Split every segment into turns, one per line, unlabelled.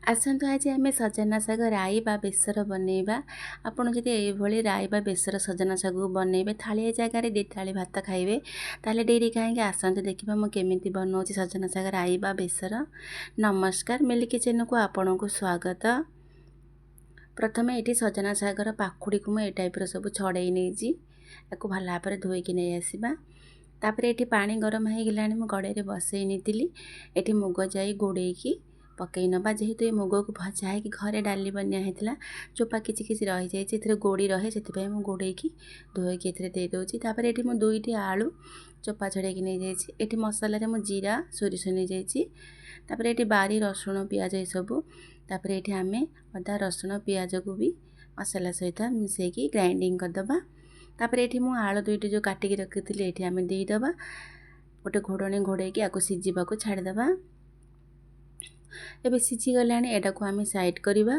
आसतु आज आम सजना शाग राई बा बेसर बनइबा। आपड़ जदि ये राई बा बेसर सजना शाग बनइबे थालिए जगार 2 थाली भात खाइबे ताले डेरी कहीं आसतु देखा मुझे बनाऊँगी सजना शाग राई बा बेसर। नमस्कार, मिली किचन को आपण को स्वागत। प्रथमे ये सजना शागर पाखुड़ी को मुझे टाइप सब छड़े नहीं भल भाव धोईक नहीं आसवा। तापर ये पानी गरम हो गला गड़े बसई नहीं ये मुग जाई गोड़ेकी पकई नवा। जेहेतु ये मुग को भजा है कि घरे डाली बनिया होता चोपा किसी किसी रही जाए गोड़ी रहे से गोड़े धोईकी दे दूँगी। तापर ये मुझे 2टी आलू चोपा छड़े नहीं जाइए। मसलार मु जीरा सोरिष नहीं जाइए। तापर ये बारी रसुण पियाज ये सब। तापर ये आम अदा रसुण पियाज को भी मसला सहित मिसेकी ग्राइंडिंग करदे। तापर ये मुझे आलू 2टी जो काटिकी रखी ये आम देदेबा गोटे घोड़णी घोड़े आपको सीझा को छाड़देबा। एबे सीझी गला एटा को आम साइड करवा।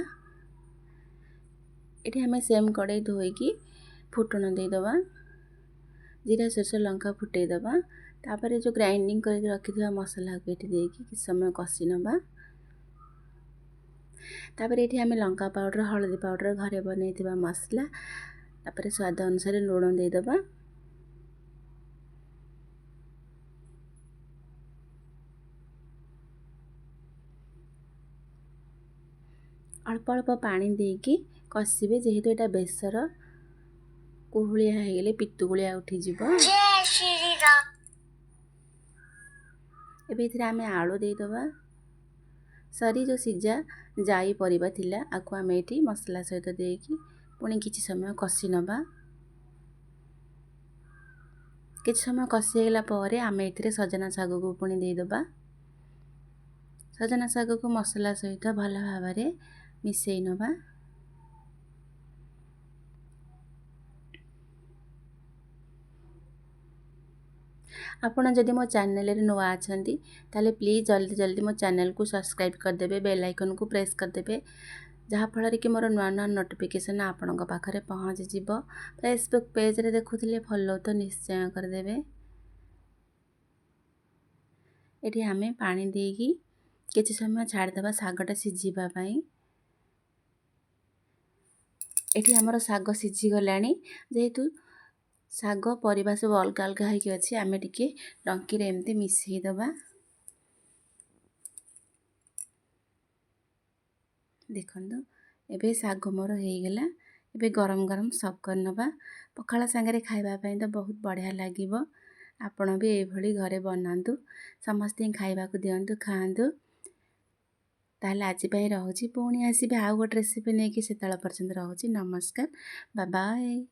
ये आम सेम कड़े धोईकी फुटण देदेबा। जीरा सोरिष लंका फुटेदेबा। तापर जो ग्राइंडिंग करके रखी मसला को ये देकी किछ समय कषि नवा। तापर ये आम लंका पाउडर हलदी पाउडर घरे बनई मसला तापर स्वाद अनुसार लुण देदेबा। अल्प अल्प पानी देकी कषिबे जेहेतु एटा बेसर कुहुलिया होगले पितुगुलिया उठीज। एबे आम आलू देदेबा। सरी जो सीझा जाई परिबा थिला आकु आम ये मसला सहित देकी पुणी किछि समय कषि नवा। किछि समय कषि गला पर आम ए सजना शाग को पुणी देदेबा। सजना शाग को मसला सहित भल भाव मिसई नवा। आपण जदि मो चैनल रे नुआ अछंती ताले प्लीज जल्दी जल्दी मो चैनल को सब्सक्राइब करदेबे, बेल आइकन को प्रेस करदेबे जहाँ फल कि मोर नुआ नुआ नोटिफिकेशन आपण पाखरे पहुँच जिवो। फेसबुक पेज रे देखुथिले फॉलो तो निश्चय करदेबे। ये आम पानी देकी किछि समय छाड़देबा शागटा सीझीबा पई। ये आमर शाग सीझी गलानी जेहेतु शाग परिबा सब अलग अलग होइकी अछि आमे टिके डंकी रे एमती मिसई दबा। देखंदो एबे शाग मोर हो गला। एबे गरम गरम सर्व करनबा। पखाला संगे खाइबा पई तो बहुत बढ़िया लागिबो। आपण भी ए भली घरे बनांतु समस्ते खाइबा को दियंतु खांतु। ताले आज पई रहउची पुणी आसीबे आउ गोटे रेसिपी नेकी सेतळ पर्यंत रहउची। नमस्कार, बाय बाय।